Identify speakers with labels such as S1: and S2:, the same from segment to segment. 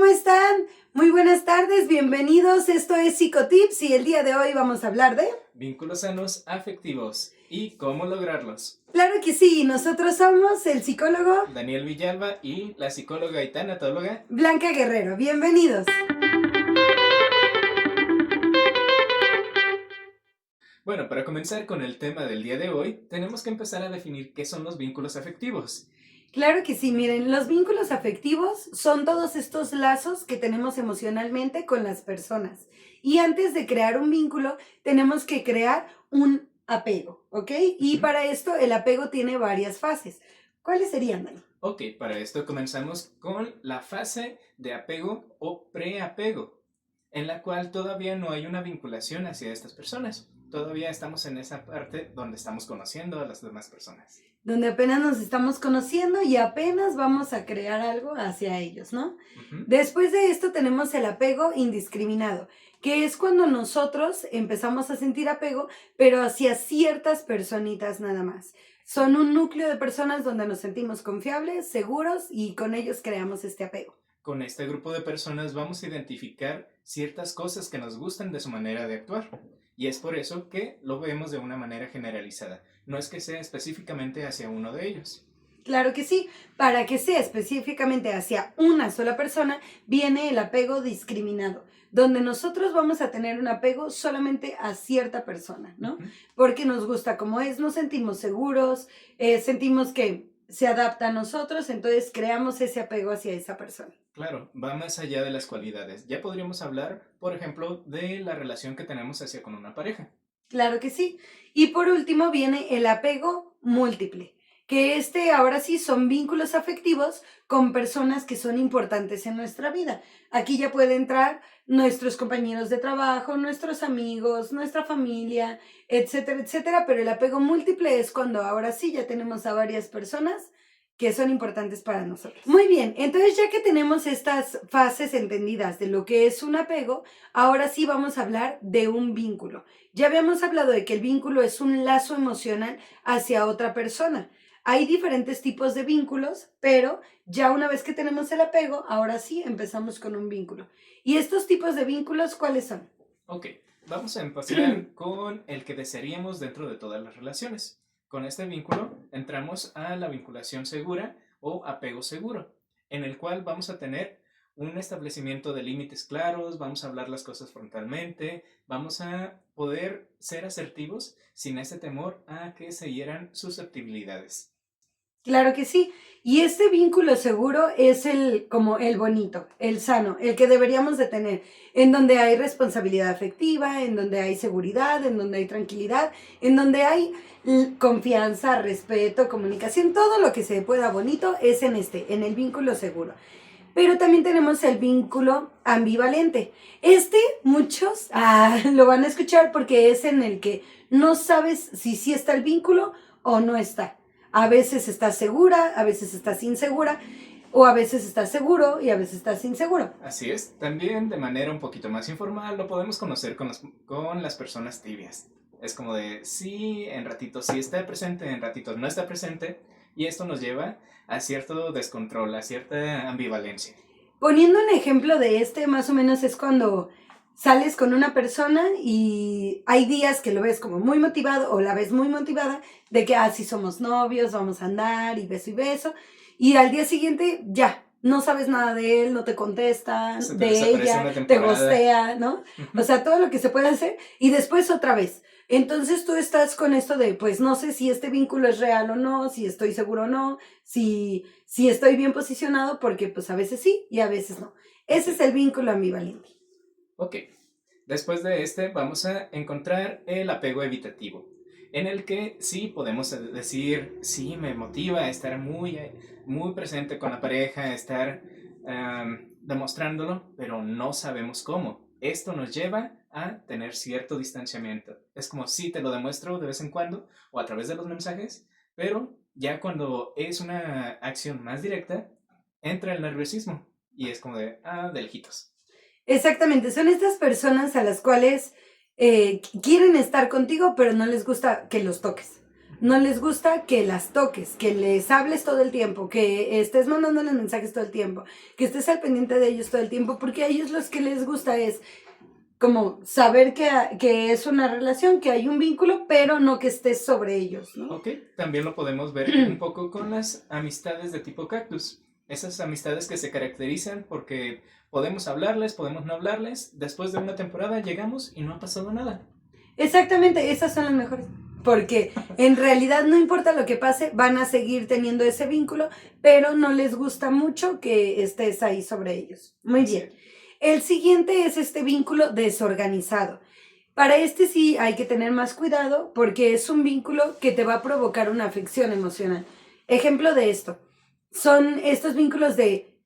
S1: están? Muy buenas tardes, bienvenidos. Esto es Psicotips y el día de hoy vamos a hablar de
S2: vínculos sanos afectivos y cómo lograrlos.
S1: Claro que sí, nosotros somos el psicólogo
S2: Daniel Villalba y la psicóloga y tanatóloga
S1: Blanca Guerrero. Bienvenidos.
S2: Bueno, para comenzar con el tema del día de hoy, tenemos que empezar a definir qué son los vínculos afectivos.
S1: Claro que sí, miren, los vínculos afectivos son todos estos lazos que tenemos emocionalmente con las personas. Y antes de crear un vínculo, tenemos que crear un apego, ¿ok? Y para esto el apego tiene varias fases. ¿Cuáles serían, Dani?
S2: Ok, para esto comenzamos con la fase de apego o preapego, en la cual todavía no hay una vinculación hacia estas personas. Todavía estamos en esa parte donde estamos conociendo a las demás personas.
S1: Donde apenas nos estamos conociendo y apenas vamos a crear algo hacia ellos, ¿no?
S2: Ujú.
S1: Después de esto tenemos el apego indiscriminado, que es cuando nosotros empezamos a sentir apego, pero hacia ciertas personitas nada más. Son un núcleo de personas donde nos sentimos confiables, seguros y con ellos creamos este apego.
S2: Con este grupo de personas vamos a identificar ciertas cosas que nos gustan de su manera de actuar. Y es por eso que lo vemos de una manera generalizada. No es que sea específicamente hacia uno de ellos.
S1: Claro que sí, para que sea específicamente hacia una sola persona, viene el apego discriminado, donde nosotros vamos a tener un apego solamente a cierta persona, ¿no?
S2: Ujú.
S1: Porque nos gusta como es, nos sentimos seguros, sentimos que se adapta a nosotros, entonces creamos ese apego hacia esa persona.
S2: Claro, va más allá de las cualidades. Ya podríamos hablar, por ejemplo, de la relación que tenemos hacia con una pareja.
S1: Claro que sí. Y por último viene el apego múltiple, que ahora sí son vínculos afectivos con personas que son importantes en nuestra vida. Aquí ya puede entrar nuestros compañeros de trabajo, nuestros amigos, nuestra familia, etcétera, etcétera, pero el apego múltiple es cuando ahora sí ya tenemos a varias personas que son importantes para nosotros. Muy bien, entonces ya que tenemos estas fases entendidas de lo que es un apego, ahora sí vamos a hablar de un vínculo. Ya habíamos hablado de que el vínculo es un lazo emocional hacia otra persona. Hay diferentes tipos de vínculos, pero ya una vez que tenemos el apego, ahora sí empezamos con un vínculo. ¿Y estos tipos de vínculos cuáles son?
S2: Ok, vamos a empezar con el que desearíamos dentro de todas las relaciones. Con este vínculo entramos a la vinculación segura o apego seguro, en el cual vamos a tener un establecimiento de límites claros, vamos a hablar las cosas frontalmente, vamos a poder ser asertivos sin ese temor a que se hieran susceptibilidades.
S1: Claro que sí. Y este vínculo seguro es como el bonito, el sano, el que deberíamos de tener, en donde hay responsabilidad afectiva, en donde hay seguridad, en donde hay tranquilidad, en donde hay confianza, respeto, comunicación, todo lo que se pueda bonito es en el vínculo seguro. Pero también tenemos el vínculo ambivalente. Muchos lo van a escuchar porque es en el que no sabes si sí está el vínculo o no está. A veces estás segura, a veces estás insegura, o a veces estás seguro y a veces estás inseguro.
S2: Así es, también de manera un poquito más informal lo podemos conocer con las personas tibias. Es como de sí, en ratitos sí está presente, en ratitos no está presente, y esto nos lleva a cierto descontrol, a cierta ambivalencia.
S1: Poniendo un ejemplo de más o menos es cuando sales con una persona y hay días que lo ves como muy motivado o la ves muy motivada de que así somos novios, vamos a andar y beso, y al día siguiente ya, no sabes nada de él, no te contesta,
S2: Se te
S1: de
S2: desaparece
S1: ella,
S2: una
S1: te
S2: temporada.
S1: gostea, ¿no? O sea, todo lo que se puede hacer y después otra vez. Entonces tú estás con esto de, pues no sé si este vínculo es real o no, si estoy seguro o no, si estoy bien posicionado, porque pues a veces sí y a veces no. Ese es
S2: Ok,
S1: el vínculo ambivalente.
S2: ok. Después de este vamos a encontrar el apego evitativo, en el que sí podemos decir, sí, me motiva a estar muy presente con la pareja, estar demostrándolo, pero no sabemos cómo. Esto nos lleva a tener cierto distanciamiento. Es como si te lo demuestro de vez en cuando o a través de los mensajes, pero ya cuando es una acción más directa, entra el nerviosismo y es como de lejitos.
S1: Exactamente, son estas personas a las cuales quieren estar contigo, pero no les gusta que los toques. no les gusta que las toques, que les hables todo el tiempo, que estés mandándoles mensajes todo el tiempo, que estés al pendiente de ellos todo el tiempo, porque a ellos lo que les gusta es como saber que es una relación, que hay un vínculo, pero no que estés sobre ellos, ¿no?
S2: Ok, también lo podemos ver un poco con las amistades de tipo cactus. Esas amistades que se caracterizan porque podemos hablarles, podemos no hablarles, después de una temporada llegamos y no ha pasado nada.
S1: Exactamente, esas son las mejores. Porque en realidad no importa lo que pase, van a seguir teniendo ese vínculo, pero no les gusta mucho que estés ahí sobre ellos. Muy
S2: Así
S1: bien.
S2: es.
S1: El siguiente es este vínculo desorganizado. Para este sí hay que tener más cuidado porque es un vínculo que te va a provocar una afección emocional. Ejemplo de esto, son estos vínculos de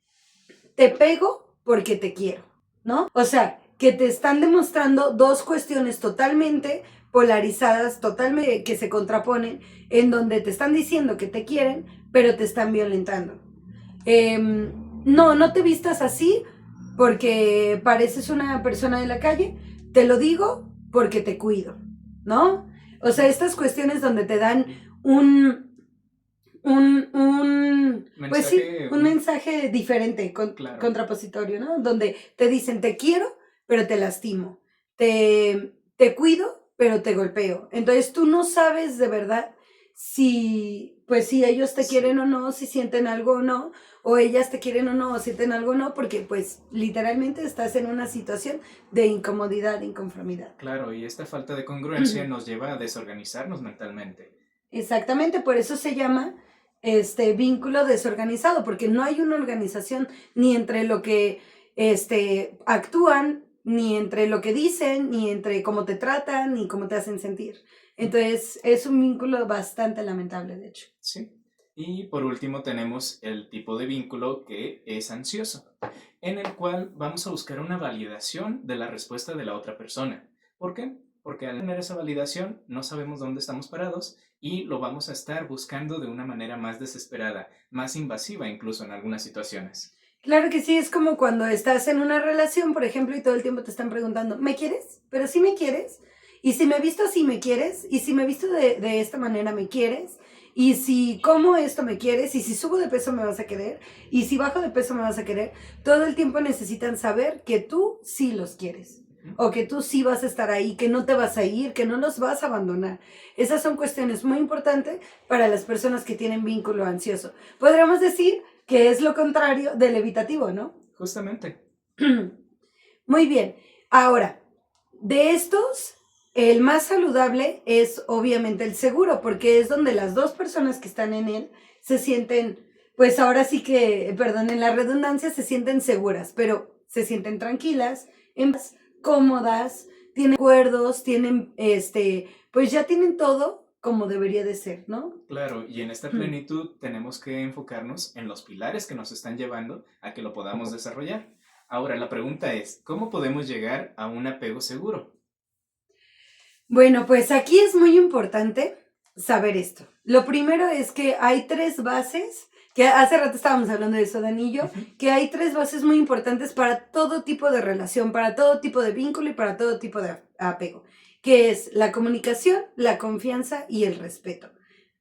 S1: te pego porque te quiero, ¿no? O sea, que te están demostrando dos cuestiones totalmente polarizadas, totalmente que se contraponen, en donde te están diciendo que te quieren, pero te están violentando. No, no te vistas así porque pareces una persona de la calle, te lo digo porque te cuido, ¿no? O sea, estas cuestiones donde te dan un, pues sí,
S2: Mensaje,
S1: un mensaje diferente,
S2: claro,
S1: contrapositorio, ¿no? Donde te dicen te quiero, pero te lastimo, te cuido, pero te golpeo. Entonces tú no sabes de verdad si, pues si ellos te quieren
S2: sí.
S1: o no, si sienten algo o no, o ellas te quieren o no, o sienten algo o no, porque pues literalmente estás en una situación de incomodidad, de inconformidad.
S2: Claro, y esta falta de congruencia nos lleva a desorganizarnos mentalmente.
S1: Exactamente, por eso se llama este vínculo desorganizado, porque no hay una organización ni entre lo que actúan, ni entre lo que dicen, ni entre cómo te tratan, ni cómo te hacen sentir. Entonces, es un vínculo bastante lamentable, de hecho.
S2: Sí. Y por último tenemos el tipo de vínculo que es ansioso, en el cual vamos a buscar una validación de la respuesta de la otra persona. ¿Por qué? Porque al tener esa validación no sabemos dónde estamos parados y lo vamos a estar buscando de una manera más desesperada, más invasiva incluso en algunas situaciones.
S1: Claro que sí, es como cuando estás en una relación, por ejemplo, y todo el tiempo te están preguntando, ¿me quieres? ¿Pero sí me quieres? Y si me he visto así, ¿me quieres? Y si me he visto de esta manera, ¿me quieres? Y si como esto, ¿me quieres? Y si subo de peso, ¿me vas a querer? Y si bajo de peso, ¿me vas a querer? Todo el tiempo necesitan saber que tú sí los quieres. O que tú sí vas a estar ahí, que no te vas a ir, que no los vas a abandonar. Esas son cuestiones muy importantes para las personas que tienen vínculo ansioso. Podríamos decir que es lo contrario del evitativo, ¿no?
S2: Justamente.
S1: Muy bien. Ahora, de estos, el más saludable es obviamente el seguro, porque es donde las dos personas que están en él se sienten, pues ahora sí que, perdonen la redundancia, se sienten seguras, pero se sienten tranquilas, en paz, cómodas, tienen acuerdos, tienen, pues ya tienen todo como debería de ser, ¿no?
S2: Claro, y en esta plenitud tenemos que enfocarnos en los pilares que nos están llevando a que lo podamos desarrollar. Ahora, la pregunta es, ¿cómo podemos llegar a un apego seguro?
S1: Bueno, pues aquí es muy importante saber esto. Lo primero es que hay tres bases, que hace rato estábamos hablando de eso, Danillo,
S2: Ujú.
S1: que hay tres bases muy importantes para todo tipo de relación, para todo tipo de vínculo y para todo tipo de apego, que es la comunicación, la confianza y el respeto.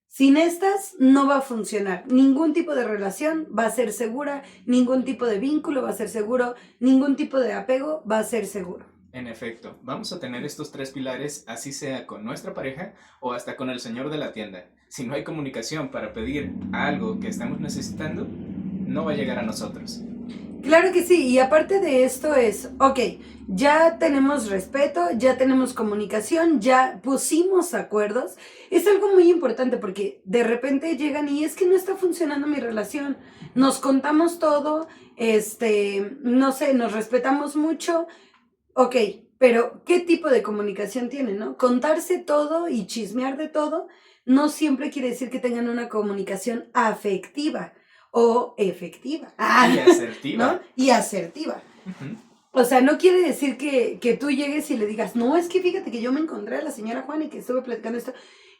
S1: Sin estas no va a funcionar. Ningún tipo de relación va a ser segura, ningún tipo de vínculo va a ser seguro, ningún tipo de apego va a ser seguro.
S2: En efecto, vamos a tener estos tres pilares, así sea con nuestra pareja o hasta con el señor de la tienda. Si no hay comunicación para pedir algo que estamos necesitando, no va a llegar a nosotros.
S1: Claro que sí, y aparte de esto es, ok, ya tenemos respeto, ya tenemos comunicación, ya pusimos acuerdos. Es algo muy importante porque de repente llegan y es que no está funcionando mi relación. Nos contamos todo, no sé, nos respetamos mucho, ok, pero ¿qué tipo de comunicación tienen, no? Contarse todo y chismear de todo no siempre quiere decir que tengan una comunicación afectiva o efectiva,
S2: Y
S1: ¿no?
S2: asertiva.
S1: Y asertiva.
S2: Ujú.
S1: O sea, no quiere decir que tú llegues y le digas, no, es que fíjate que yo me encontré a la señora Juana y que estuve platicando esto.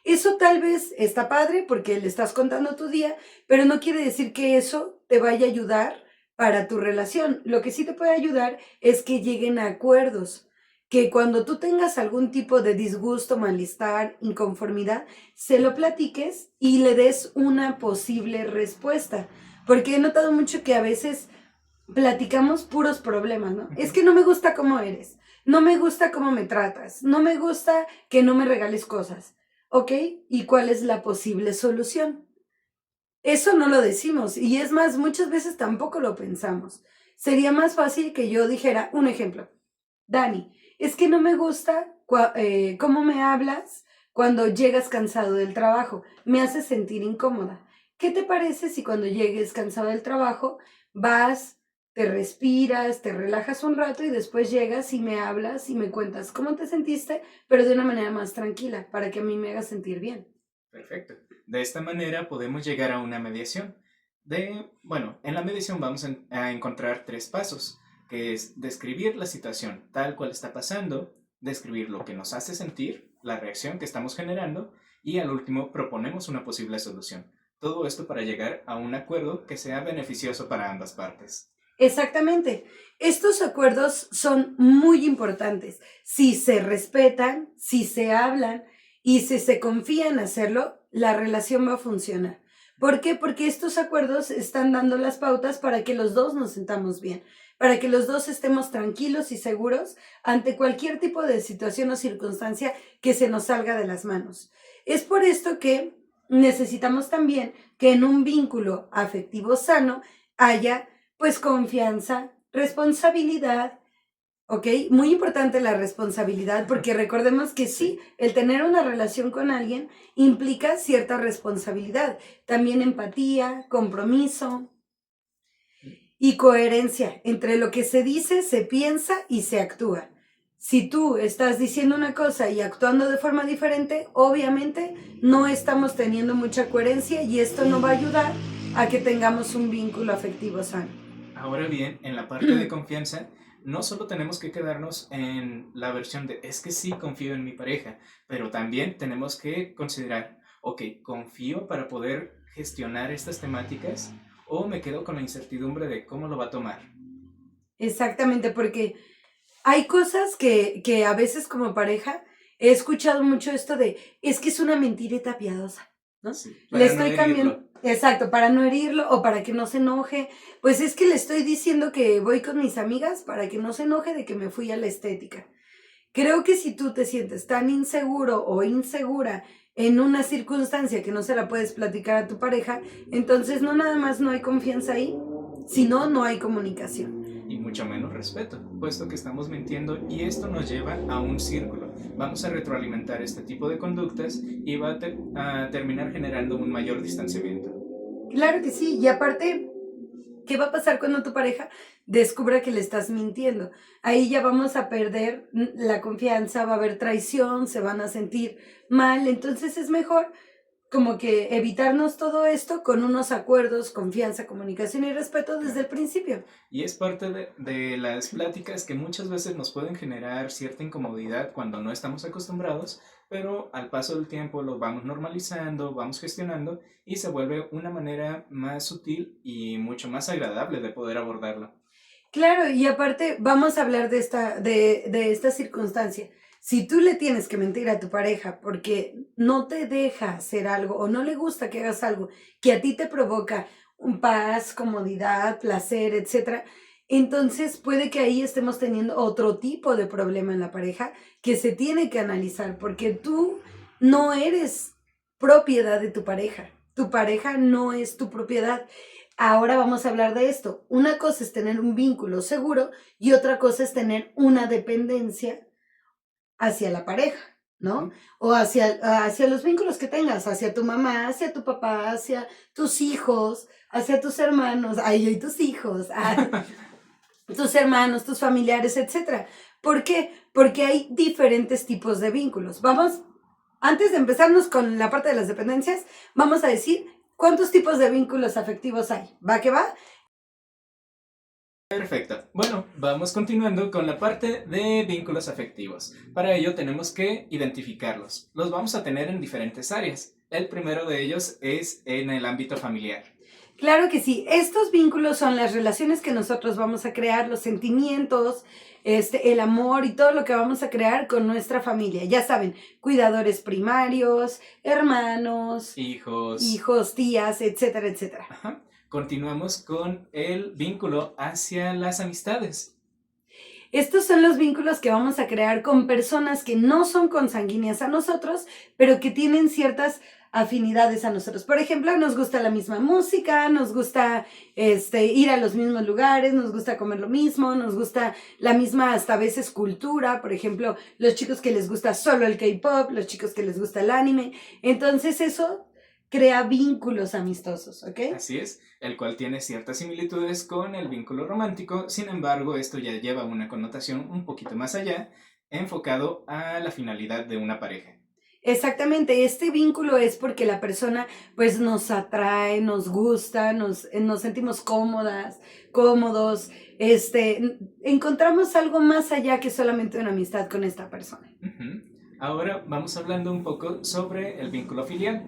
S1: Eso tal vez está padre porque le estás contando tu día, pero no quiere decir que eso te vaya a ayudar para tu relación. Lo que sí te puede ayudar es que lleguen a acuerdos, que cuando tú tengas algún tipo de disgusto, malestar, inconformidad, se lo platiques y le des una posible respuesta. Porque he notado mucho que a veces platicamos puros problemas, ¿no? Es
S2: Ujú.
S1: que no me gusta cómo eres, no me gusta cómo me tratas, no me gusta que no me regales cosas, ¿ok? ¿Y cuál es la posible solución? Eso no lo decimos y es más, muchas veces tampoco lo pensamos. Sería más fácil que yo dijera un ejemplo. Dani, es que no me gusta cómo me hablas cuando llegas cansado del trabajo. Me hace sentir incómoda. ¿Qué te parece si cuando llegues cansado del trabajo vas, te respiras, te relajas un rato y después llegas y me hablas y me cuentas cómo te sentiste, pero de una manera más tranquila, para que a mí me haga sentir bien?
S2: Perfecto. De esta manera podemos llegar a una mediación. Bueno, en la mediación vamos a encontrar 3 pasos, que es describir la situación tal cual está pasando, describir lo que nos hace sentir, la reacción que estamos generando, y al último proponemos una posible solución. Todo esto para llegar a un acuerdo que sea beneficioso para ambas partes.
S1: Exactamente. Estos acuerdos son muy importantes. Si se respetan, si se hablan y si se confía en hacerlo, la relación va a funcionar. ¿Por qué? Porque estos acuerdos están dando las pautas para que los dos nos sentamos bien, para que los dos estemos tranquilos y seguros ante cualquier tipo de situación o circunstancia que se nos salga de las manos. Es por esto que necesitamos también que en un vínculo afectivo sano haya pues confianza, responsabilidad, ¿ok? Muy importante la responsabilidad porque recordemos que sí,
S2: Sí,
S1: el tener una relación con alguien implica cierta responsabilidad, también empatía, compromiso y coherencia entre lo que se dice, se piensa y se actúa. Si tú estás diciendo una cosa y actuando de forma diferente, obviamente no estamos teniendo mucha coherencia y esto no va a ayudar a que tengamos un vínculo afectivo sano.
S2: ahora bien, en la parte de confianza, no solo tenemos que quedarnos en la versión de es que sí confío en mi pareja, pero también tenemos que considerar, ok, confío para poder gestionar estas temáticas o me quedo con la incertidumbre de cómo lo va a tomar.
S1: Exactamente, porque hay cosas que a veces como pareja he escuchado mucho esto de, es que es una mentirita piadosa, ¿no?
S2: Sí,
S1: Le
S2: para no
S1: estoy cambiando,
S2: herirlo.
S1: exacto, para no herirlo o para que no se enoje. Pues es que le estoy diciendo que voy con mis amigas para que no se enoje de que me fui a la estética. Creo que si tú te sientes tan inseguro o insegura en una circunstancia que no se la puedes platicar a tu pareja, entonces no nada más no hay confianza ahí, sino no hay comunicación.
S2: Y mucho menos respeto, puesto que estamos mintiendo y esto nos lleva a un círculo. Vamos a retroalimentar este tipo de conductas y va a terminar generando un mayor distanciamiento.
S1: Claro que sí, y aparte, ¿qué va a pasar cuando tu pareja descubra que le estás mintiendo? Ahí ya vamos a perder la confianza, va a haber traición, se van a sentir mal, entonces es mejor como que evitarnos todo esto con unos acuerdos, confianza, comunicación y respeto desde
S2: Claro.
S1: el principio.
S2: Y es parte de las pláticas que muchas veces nos pueden generar cierta incomodidad cuando no estamos acostumbrados, pero al paso del tiempo lo vamos normalizando, vamos gestionando y se vuelve una manera más sutil y mucho más agradable de poder abordarlo.
S1: Claro, y aparte vamos a hablar de esta circunstancia. Si tú le tienes que mentir a tu pareja porque no te deja hacer algo o no le gusta que hagas algo que a ti te provoca un paz, comodidad, placer, etcétera, entonces puede que ahí estemos teniendo otro tipo de problema en la pareja que se tiene que analizar porque tú no eres propiedad de tu pareja no es tu propiedad. Ahora vamos a hablar de esto. Una cosa es tener un vínculo seguro y otra cosa es tener una dependencia hacia la pareja, ¿no?
S2: Ujú.
S1: O hacia los vínculos que tengas, hacia tu mamá, hacia tu papá, hacia tus hijos, hacia tus hermanos, ay, y tus hijos, tus hermanos, tus familiares, etcétera. ¿Por qué? Porque hay diferentes tipos de vínculos. Vamos, antes de empezarnos con la parte de las dependencias, vamos a decir cuántos tipos de vínculos afectivos hay. ¿Va que va?
S2: Perfecto. Bueno, vamos continuando con la parte de vínculos afectivos. Para ello tenemos que identificarlos. Los vamos a tener en diferentes áreas. El primero de ellos es en el ámbito familiar.
S1: Claro que sí. Estos vínculos son las relaciones que nosotros vamos a crear, los sentimientos, el amor y todo lo que vamos a crear con nuestra familia. Ya saben, cuidadores primarios, hermanos,
S2: Hijos.
S1: hijos, tías, etcétera, etcétera.
S2: Ajá. Continuamos con el vínculo hacia las amistades.
S1: Estos son los vínculos que vamos a crear con personas que no son consanguíneas a nosotros, pero que tienen ciertas afinidades a nosotros. Por ejemplo, nos gusta la misma música, nos gusta ir a los mismos lugares, nos gusta comer lo mismo, nos gusta la misma hasta a veces cultura. Por ejemplo, los chicos que les gusta solo el K-pop, los chicos que les gusta el anime. Entonces eso crea vínculos amistosos, ¿ok?
S2: Así es, el cual tiene ciertas similitudes con el vínculo romántico, sin embargo, esto ya lleva una connotación un poquito más allá, enfocado a la finalidad de una pareja.
S1: Exactamente, este vínculo es porque la persona pues nos atrae, nos gusta, nos sentimos cómodas, cómodos, encontramos algo más allá que solamente una amistad con esta persona.
S2: Ujú. Ahora vamos hablando un poco sobre el vínculo filial.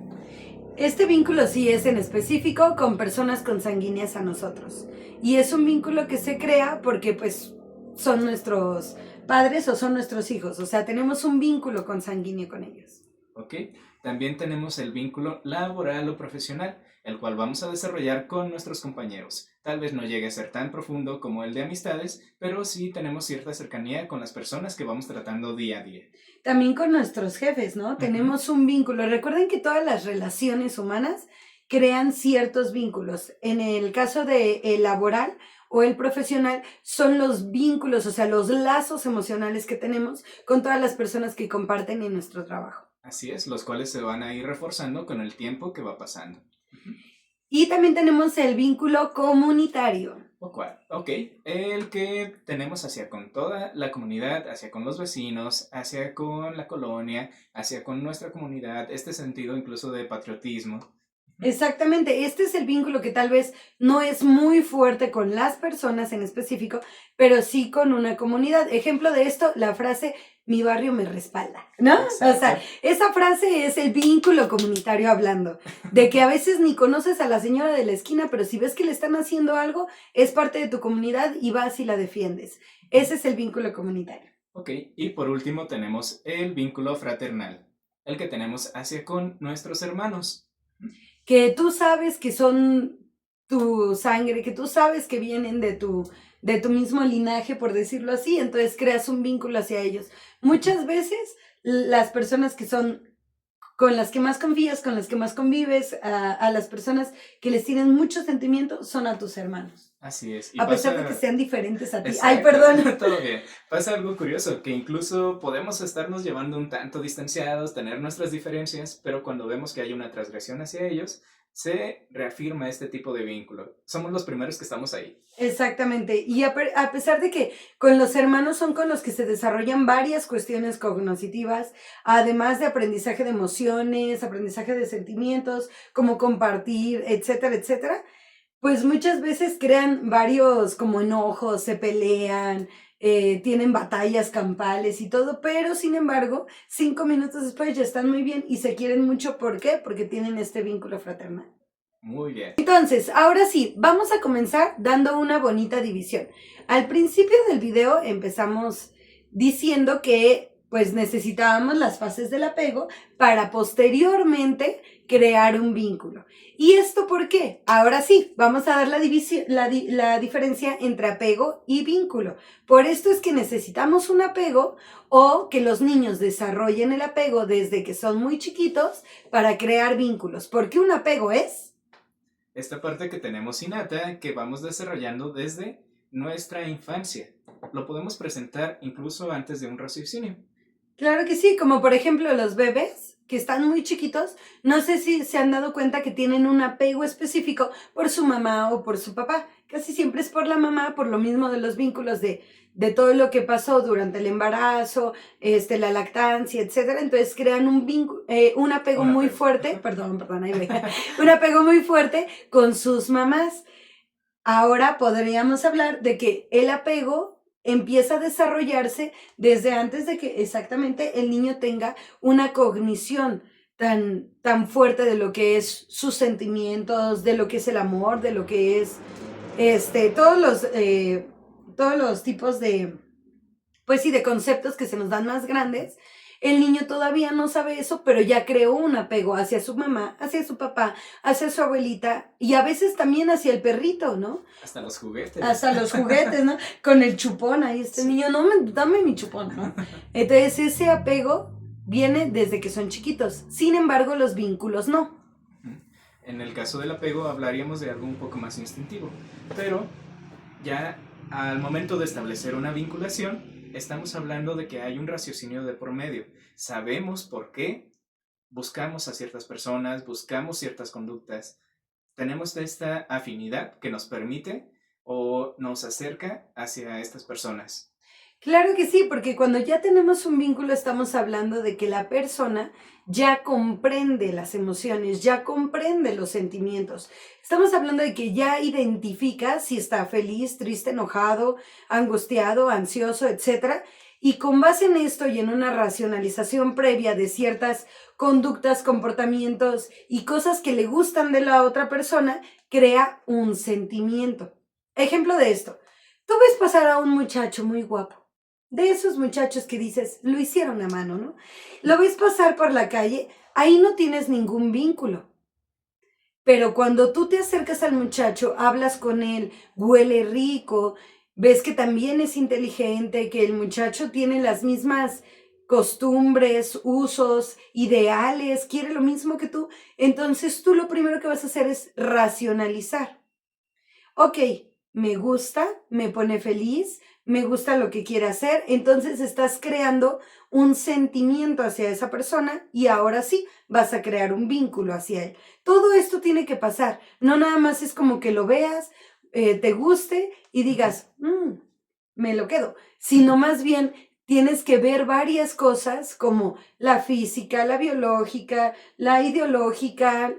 S1: Este vínculo sí es en específico con personas consanguíneas a nosotros. Y es un vínculo que se crea porque pues son nuestros padres o son nuestros hijos. O sea, tenemos un vínculo consanguíneo con ellos.
S2: ¿Ok? También tenemos el vínculo laboral o profesional, el cual vamos a desarrollar con nuestros compañeros. Tal vez no llegue a ser tan profundo como el de amistades, pero sí tenemos cierta cercanía con las personas que vamos tratando día a día.
S1: También con nuestros jefes, ¿no?
S2: Ujú.
S1: Tenemos un vínculo. Recuerden que todas las relaciones humanas crean ciertos vínculos. En el caso de el laboral o el profesional, son los vínculos, o sea, los lazos emocionales que tenemos con todas las personas que comparten en nuestro trabajo.
S2: Así es, los cuales se van a ir reforzando con el tiempo que va pasando. Ujú.
S1: Y también tenemos el vínculo comunitario.
S2: ¿O cuál? Ok, el que tenemos hacia con toda la comunidad, hacia con los vecinos, hacia con la colonia, hacia con nuestra comunidad, este sentido incluso de patriotismo.
S1: Exactamente, este es el vínculo que tal vez no es muy fuerte con las personas en específico, pero sí con una comunidad. Ejemplo de esto, la frase mi barrio me respalda, ¿no? O sea,
S2: Exacto.
S1: esa frase es el vínculo comunitario hablando, de que a veces ni conoces a la señora de la esquina, pero si ves que le están haciendo algo, es parte de tu comunidad y vas y la defiendes. Ese es el vínculo comunitario.
S2: Ok, y por último tenemos el vínculo fraternal, el que tenemos hacia con nuestros hermanos.
S1: Que tú sabes que son tu sangre, que tú sabes que vienen de tu mismo linaje, por decirlo así, entonces creas un vínculo hacia ellos. Muchas veces las personas que son con las que más confías, con las que más convives, a las personas que les tienen mucho sentimiento, son a tus hermanos.
S2: Así es, y
S1: A pesar de que
S2: pasa.
S1: sean diferentes a ti. Ay,
S2: Exacto,
S1: perdón.
S2: todo bien. Pasa algo curioso, que incluso podemos estarnos llevando un tanto distanciados, tener nuestras diferencias, pero cuando vemos que hay una transgresión hacia ellos, se reafirma este tipo de vínculo. Somos los primeros que estamos ahí.
S1: Exactamente. Y a pesar de que con los hermanos son con los que se desarrollan varias cuestiones cognitivas, además de aprendizaje de emociones, aprendizaje de sentimientos, como compartir, etcétera, etcétera, pues muchas veces crean varios como enojos, se pelean, tienen batallas campales y todo, pero sin embargo, 5 minutos después ya están muy bien y se quieren mucho. ¿Por qué? Porque tienen este vínculo fraternal.
S2: Muy bien.
S1: Entonces, ahora sí, vamos a comenzar dando una bonita división. Al principio del video empezamos diciendo que pues necesitábamos las fases del apego para posteriormente crear un vínculo. ¿Y esto por qué? Ahora sí, vamos a dar la diferencia entre apego y vínculo. Por esto es que necesitamos un apego o que los niños desarrollen el apego desde que son muy chiquitos para crear vínculos. Porque un apego es
S2: Esta parte que tenemos innata, que vamos desarrollando desde nuestra infancia. Lo podemos presentar incluso antes de un raciocinio.
S1: claro que sí, como por ejemplo los bebés que están muy chiquitos, no sé si se han dado cuenta que tienen un apego específico por su mamá o por su papá. Casi siempre es por la mamá, por lo mismo de los vínculos de todo lo que pasó durante el embarazo, la lactancia, etcétera. Entonces crean un apego
S2: Un
S1: muy
S2: apego.
S1: fuerte, perdón, ahí voy, un apego muy fuerte con sus mamás. Ahora podríamos hablar de que el apego empieza a desarrollarse desde antes de que exactamente el niño tenga una cognición, tan fuerte de lo que es sus sentimientos, de lo que es el amor, de lo que es todos los tipos de, pues sí, de conceptos que se nos dan más grandes. El niño todavía no sabe eso, pero ya creó un apego hacia su mamá, hacia su papá, hacia su abuelita y a veces también hacia el perrito, ¿no?
S2: Hasta los juguetes.
S1: Hasta los juguetes, ¿no? Con el chupón, ahí
S2: Sí.
S1: niño, no, dame mi chupón, ¿no? Entonces ese apego viene desde que son chiquitos. Sin embargo, los vínculos no.
S2: En el caso del apego hablaríamos de algo un poco más instintivo, pero ya al momento de establecer una vinculación, estamos hablando de que hay un raciocinio de por medio. Sabemos por qué buscamos a ciertas personas, buscamos ciertas conductas, tenemos esta afinidad que nos permite o nos acerca hacia estas personas.
S1: Claro que sí, porque cuando ya tenemos un vínculo estamos hablando de que la persona ya comprende las emociones, ya comprende los sentimientos. Estamos hablando de que ya identifica si está feliz, triste, enojado, angustiado, ansioso, etcétera. Y con base en esto y en una racionalización previa de ciertas conductas, comportamientos y cosas que le gustan de la otra persona, crea un sentimiento. Ejemplo de esto. Tú ves pasar a un muchacho muy guapo, de esos muchachos que dices, lo hicieron a mano, ¿no? Lo ves pasar por la calle, ahí no tienes ningún vínculo. Pero cuando tú te acercas al muchacho, hablas con él, huele rico, ves que también es inteligente, que el muchacho tiene las mismas costumbres, usos, ideales, quiere lo mismo que tú, entonces tú lo primero que vas a hacer es racionalizar. Ok, me gusta, me pone feliz, me gusta lo que quiere hacer, entonces estás creando un sentimiento hacia esa persona y ahora sí vas a crear un vínculo hacia él. Todo esto tiene que pasar, no nada más es como que lo veas, te guste y digas, me lo quedo, sino más bien tienes que ver varias cosas como la física, la biológica, la ideológica,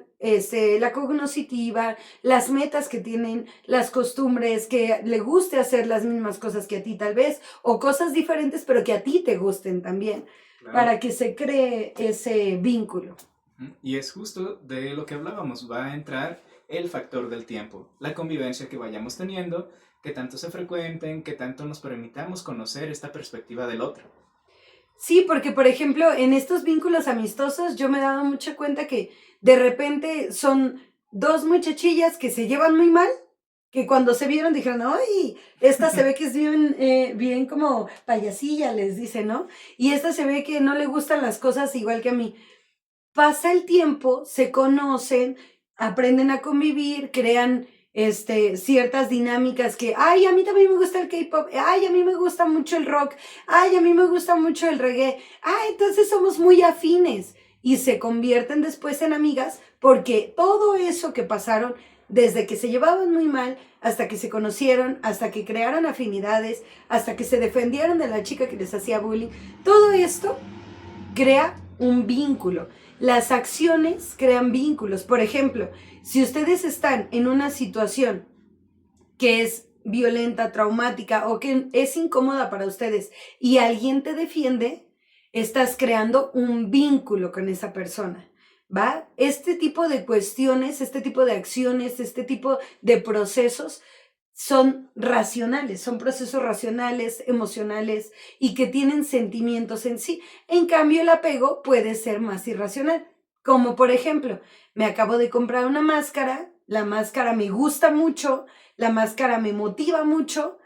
S1: la cognitiva, las metas que tienen, las costumbres, que le guste hacer las mismas cosas que a ti tal vez, o cosas diferentes, pero que a ti te gusten también,
S2: Claro.
S1: para que se cree ese vínculo.
S2: Y es justo de lo que hablábamos, va a entrar el factor del tiempo, la convivencia que vayamos teniendo, que tanto se frecuenten, que tanto nos permitamos conocer esta perspectiva del otro.
S1: Sí, porque por ejemplo, en estos vínculos amistosos yo me he dado mucha cuenta que de repente son dos muchachillas que se llevan muy mal, que cuando se vieron dijeron, ay, esta se ve que es bien, bien como payasilla, les dice, ¿no? Y esta se ve que no le gustan las cosas igual que a mí. Pasa el tiempo, se conocen, aprenden a convivir, crean ciertas dinámicas que, ay, a mí también me gusta el K-pop, ay, a mí me gusta mucho el rock, ay, a mí me gusta mucho el reggae, ay, entonces somos muy afines y se convierten después en amigas porque todo eso que pasaron desde que se llevaban muy mal hasta que se conocieron, hasta que crearon afinidades, hasta que se defendieron de la chica que les hacía bullying, todo esto crea un vínculo. Las acciones crean vínculos. Por ejemplo, si ustedes están en una situación que es violenta, traumática o que es incómoda para ustedes y alguien te defiende, estás creando un vínculo con esa persona, ¿va? Este tipo de cuestiones, este tipo de acciones, este tipo de procesos son racionales, son procesos racionales, emocionales y que tienen sentimientos en sí. En cambio, el apego puede ser más irracional. Como por ejemplo, me acabo de comprar una máscara, la máscara me gusta mucho, la máscara me motiva mucho.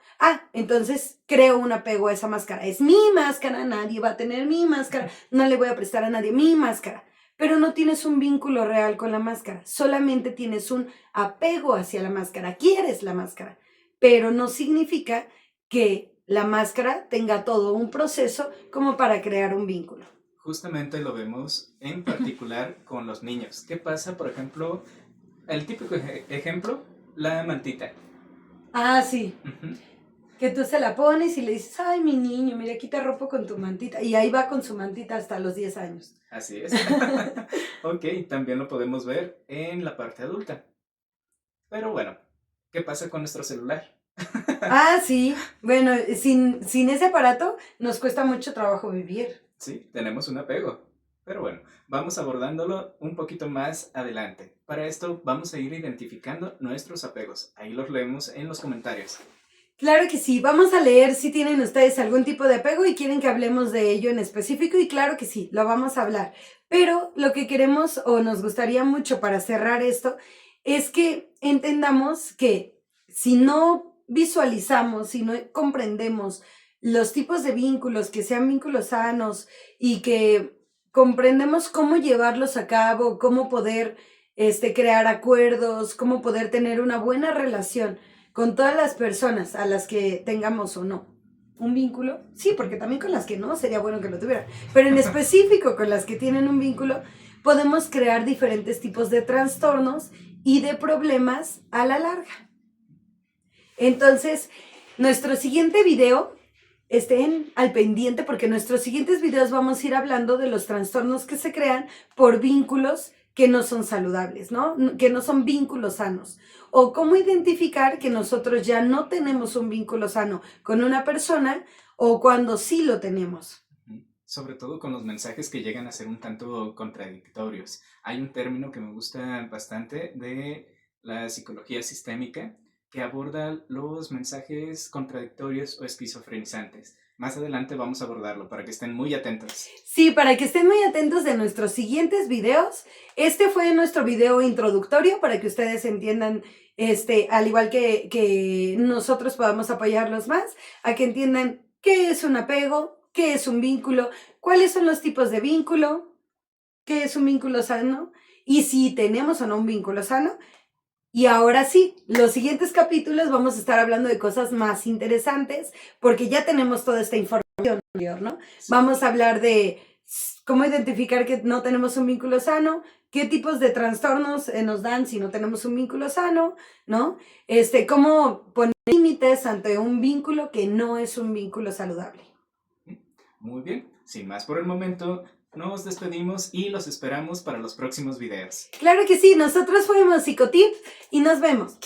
S1: Entonces creo un apego a esa máscara. Es mi máscara, nadie va a tener mi máscara, no le voy a prestar a nadie mi máscara. Pero no tienes un vínculo real con la máscara, solamente tienes un apego hacia la máscara, quieres la máscara, pero no significa que la máscara tenga todo un proceso como para crear un vínculo.
S2: Justamente lo vemos en particular con los niños. ¿Qué pasa, por ejemplo, el típico ejemplo, la mantita?
S1: Sí.
S2: Ujú.
S1: Que tú se la pones y le dices, ay, mi niño, mira, aquí te arropo con tu mantita. Y ahí va con su mantita hasta los 10 años.
S2: Así es. Ok, también lo podemos ver en la parte adulta. Pero bueno, ¿qué pasa con nuestro celular?
S1: Sí. Bueno, sin ese aparato nos cuesta mucho trabajo vivir.
S2: Sí, tenemos un apego. Pero bueno, vamos abordándolo un poquito más adelante. Para esto vamos a ir identificando nuestros apegos. Ahí los leemos en los comentarios.
S1: Claro que sí, vamos a leer si tienen ustedes algún tipo de apego y quieren que hablemos de ello en específico y claro que sí, lo vamos a hablar. Pero lo que queremos o nos gustaría mucho para cerrar esto es que entendamos que si no visualizamos, si no comprendemos los tipos de vínculos, que sean vínculos sanos y que comprendemos cómo llevarlos a cabo, cómo poder crear acuerdos, cómo poder tener una buena relación con todas las personas a las que tengamos o no un vínculo, sí, porque también con las que no sería bueno que lo tuvieran, pero en específico con las que tienen un vínculo, podemos crear diferentes tipos de trastornos y de problemas a la larga. Entonces, nuestro siguiente video, estén al pendiente porque en nuestros siguientes videos vamos a ir hablando de los trastornos que se crean por vínculos que no son saludables, ¿no? Que no son vínculos sanos. O cómo identificar que nosotros ya no tenemos un vínculo sano con una persona o cuando sí lo tenemos.
S2: Sobre todo con los mensajes que llegan a ser un tanto contradictorios. Hay un término que me gusta bastante de la psicología sistémica que aborda los mensajes contradictorios o esquizofrenizantes. Más adelante vamos a abordarlo para que estén muy atentos.
S1: Sí, para que estén muy atentos de nuestros siguientes videos. Este fue nuestro video introductorio para que ustedes entiendan, al igual que nosotros podamos apoyarlos más, a que entiendan qué es un apego, qué es un vínculo, cuáles son los tipos de vínculo, qué es un vínculo sano y si tenemos o no un vínculo sano. Y ahora sí, los siguientes capítulos vamos a estar hablando de cosas más interesantes porque ya tenemos toda esta información, ¿no? Vamos a hablar de cómo identificar que no tenemos un vínculo sano, qué tipos de trastornos nos dan si no tenemos un vínculo sano, ¿no? Cómo poner límites ante un vínculo que no es un vínculo saludable.
S2: Muy bien, sin más por el momento, nos despedimos y los esperamos para los próximos videos.
S1: Claro que sí, nosotros fuimos Psicotips y nos vemos.